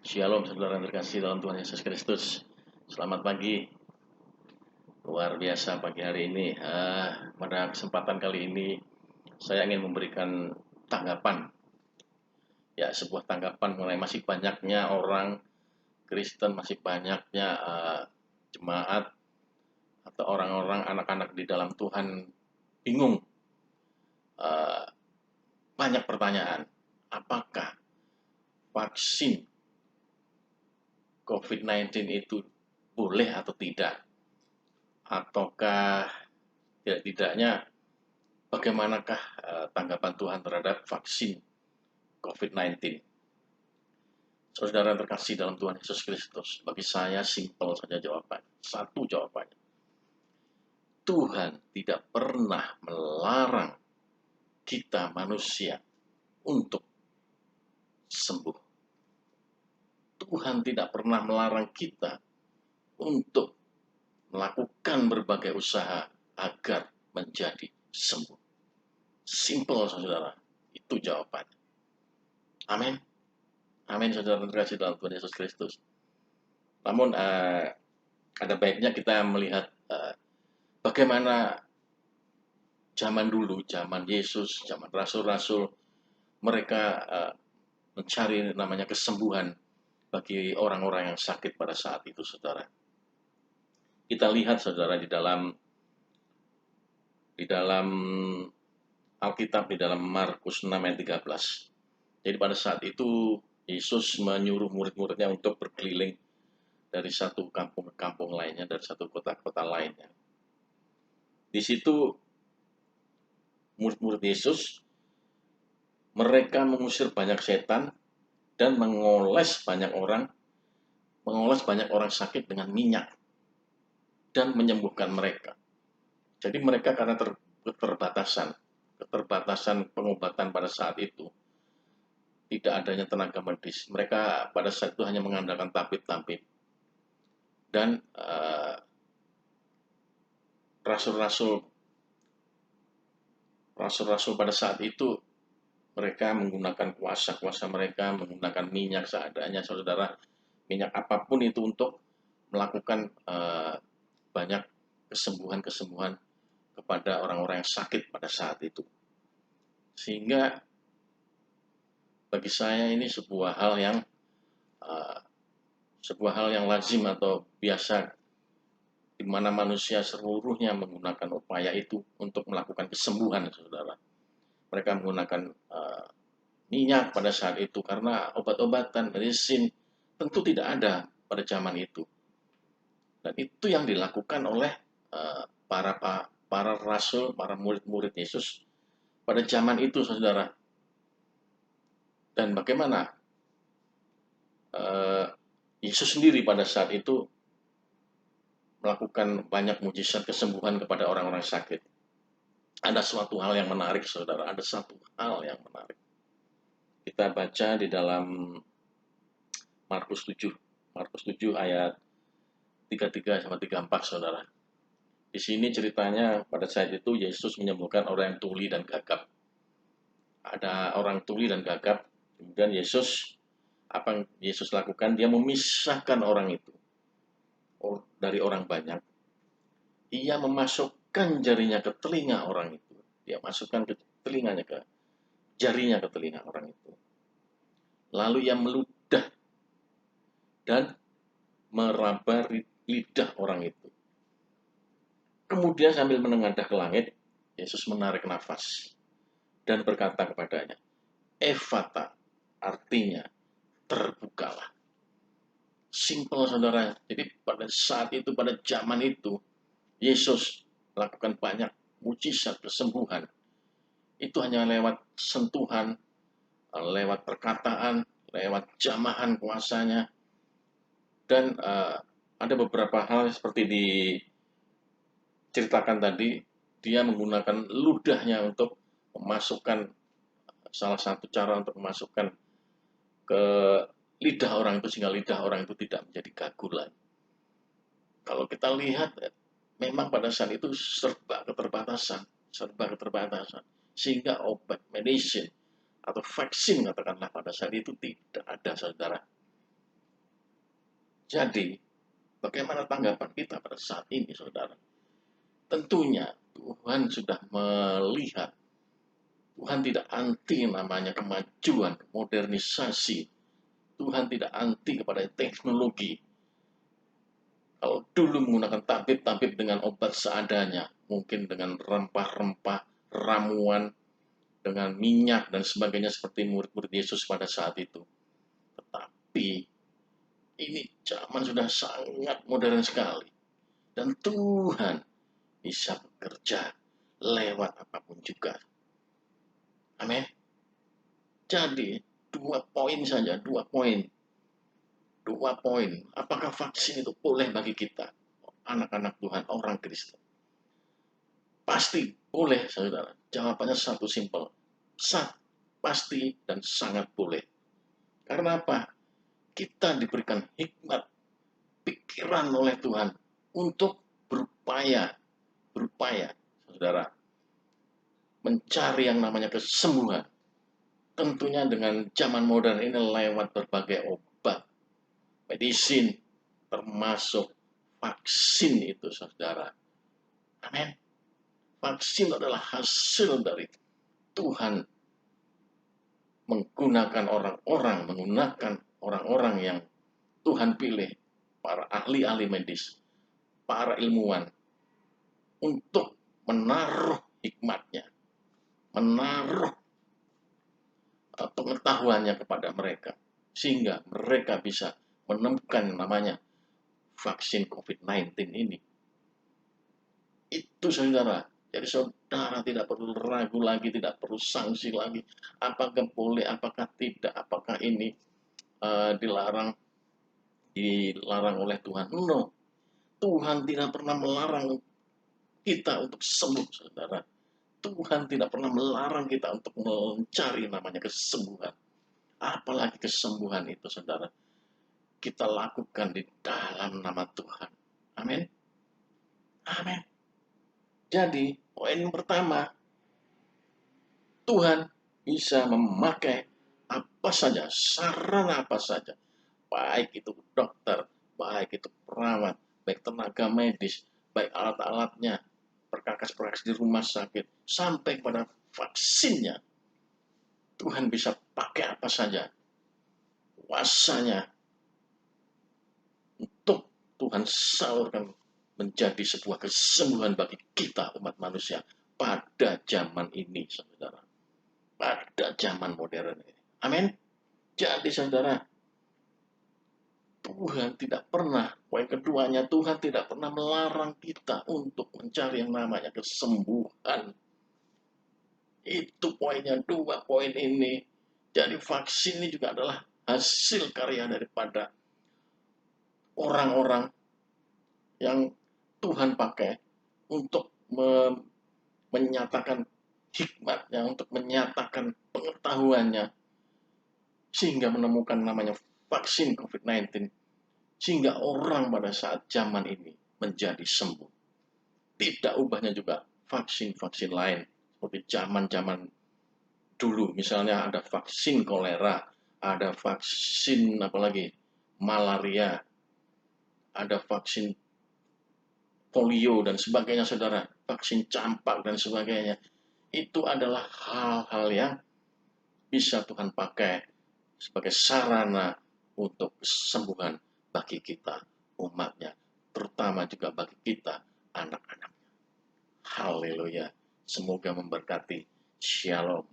Shalom saudara yang terkasih dalam Tuhan Yesus Kristus. Selamat pagi. Luar biasa pagi hari ini. Pada kesempatan kali ini saya ingin memberikan tanggapan. Ya, sebuah tanggapan mengenai masih banyaknya orang Kristen, masih banyaknya jemaat atau orang-orang anak-anak di dalam Tuhan bingung. Eh, Banyak pertanyaan. Apakah vaksin COVID-19 itu boleh atau tidak? Ataukah tidaknya bagaimanakah tanggapan Tuhan terhadap vaksin COVID-19? Saudara yang terkasih dalam Tuhan Yesus Kristus, bagi saya simpel saja jawabannya. Satu jawabannya. Tuhan tidak pernah melarang kita manusia untuk sembuh. Tuhan tidak pernah melarang kita untuk melakukan berbagai usaha agar menjadi sembuh. Simple, saudara. Itu jawabannya. Amin. Amin, saudara terkasih dalam Tuhan Yesus Kristus. Namun ada baiknya kita melihat bagaimana zaman dulu, zaman Yesus, zaman Rasul-Rasul, mereka mencari namanya kesembuhan bagi orang-orang yang sakit pada saat itu, saudara. Kita lihat, saudara, di dalam Alkitab, di dalam Markus 6 ayat 13. Jadi pada saat itu Yesus menyuruh murid-muridnya untuk berkeliling dari satu kampung ke kampung lainnya, dari satu kota ke kota lainnya. Di situ murid-murid Yesus, mereka mengusir banyak setan dan mengoles banyak orang sakit dengan minyak dan menyembuhkan mereka. Jadi mereka karena keterbatasan pengobatan pada saat itu, tidak adanya tenaga medis. Mereka pada saat itu hanya mengandalkan tabib-tabib. Dan rasul-rasul pada saat itu mereka menggunakan kuasa mereka, menggunakan minyak seadanya, saudara, minyak apapun itu untuk melakukan banyak kesembuhan kepada orang-orang yang sakit pada saat itu. Sehingga bagi saya ini sebuah hal yang lazim atau biasa, di mana manusia seluruhnya menggunakan upaya itu untuk melakukan kesembuhan, saudara. Mereka menggunakan minyak pada saat itu karena obat-obatan, medicine tentu tidak ada pada zaman itu. Dan itu yang dilakukan oleh para rasul, para murid-murid Yesus pada zaman itu, saudara. Dan bagaimana Yesus sendiri pada saat itu melakukan banyak mujizat kesembuhan kepada orang-orang sakit. Ada suatu hal yang menarik, saudara. Ada satu hal yang menarik. Kita baca di dalam Markus 7. Markus 7 ayat 33 sampai 34, saudara. Di sini ceritanya pada saat itu Yesus menyembuhkan orang yang tuli dan gagap. Ada orang tuli dan gagap, kemudian apa yang Yesus lakukan? Dia memisahkan orang itu dari orang banyak. Ia memasukkan jarinya ke telinga orang itu. Dia masukkan ke telinganya, ke jarinya ke telinga orang itu. Lalu ia meludah dan meraba lidah orang itu. Kemudian sambil menengadah ke langit, Yesus menarik nafas dan berkata kepadanya, Ephata, artinya terbukalah. Simple, saudara. Jadi pada saat itu, pada zaman itu, Yesus melakukan banyak mujizat kesembuhan. Itu hanya lewat sentuhan, lewat perkataan, lewat jamahan kuasanya. Dan ada beberapa hal seperti diceritakan tadi, dia menggunakan ludahnya untuk memasukkan, salah satu cara untuk memasukkan ke lidah orang itu sehingga lidah orang itu tidak menjadi gagulan. Kalau kita lihat, memang pada saat itu serba keterbatasan, sehingga obat, medicine, atau vaksin katakanlah pada saat itu tidak ada, saudara. Jadi, bagaimana tanggapan kita pada saat ini, saudara? Tentunya Tuhan sudah melihat, Tuhan tidak anti namanya kemajuan, modernisasi. Tuhan tidak anti kepada teknologi. Kalau dulu menggunakan tabib-tabib dengan obat seadanya, mungkin dengan rempah-rempah, ramuan, dengan minyak dan sebagainya seperti murid-murid Yesus pada saat itu. Tetapi ini zaman sudah sangat modern sekali. Dan Tuhan bisa bekerja lewat apapun juga. Amin. Jadi, dua poin saja, dua poin. Dua poin. Apakah vaksin itu boleh bagi kita? Anak-anak Tuhan, orang Kristen. Pasti boleh, saudara. Jawabannya satu simpel. Pasti dan sangat boleh. Karena apa? Kita diberikan hikmat, pikiran oleh Tuhan untuk berupaya, saudara, mencari yang namanya kesembuhan. Tentunya dengan zaman modern ini lewat berbagai obat, medisin, termasuk vaksin itu, saudara. Amin. Vaksin adalah hasil dari Tuhan menggunakan orang-orang yang Tuhan pilih, para ahli-ahli medis, para ilmuwan, untuk menaruh hikmatnya, menaruh pengetahuannya kepada mereka, sehingga mereka bisa menemukan namanya vaksin COVID-19 ini. Itu, saudara. Jadi saudara tidak perlu ragu lagi, tidak perlu sanksi lagi. Apakah boleh, apakah tidak, apakah ini dilarang oleh Tuhan. No, Tuhan tidak pernah melarang kita untuk sembuh, saudara. Tuhan tidak pernah melarang kita untuk mencari namanya kesembuhan. Apalagi kesembuhan itu, saudara, kita lakukan di dalam nama Tuhan. Amin. Amin. Jadi, poin pertama, Tuhan bisa memakai apa saja, sarana apa saja. Baik itu dokter, baik itu perawat, baik tenaga medis, baik alat-alatnya, perkakas-perkakas di rumah sakit, sampai pada vaksinnya. Tuhan bisa pakai apa saja. Kuasanya untuk Tuhan salurkan menjadi sebuah kesembuhan bagi kita umat manusia pada zaman ini, saudara. Pada zaman modern ini. Amin. Jadi, saudara, Tuhan tidak pernah, poin keduanya, Tuhan tidak pernah melarang kita untuk mencari yang namanya kesembuhan. Itu poinnya, dua poin ini. Jadi vaksin ini juga adalah hasil karya daripada orang-orang yang Tuhan pakai untuk menyatakan hikmatnya, untuk menyatakan pengetahuannya, sehingga menemukan namanya vaksin COVID-19, sehingga orang pada saat zaman ini menjadi sembuh. Tidak ubahnya juga vaksin-vaksin lain, seperti zaman-zaman dulu, misalnya ada vaksin kolera, ada vaksin apalagi malaria, ada vaksin polio dan sebagainya, saudara, vaksin campak dan sebagainya. Itu adalah hal-hal yang bisa Tuhan pakai sebagai sarana untuk kesembuhan bagi kita, umatnya, terutama juga bagi kita, anak-anak. Haleluya. Semoga memberkati. Shalom.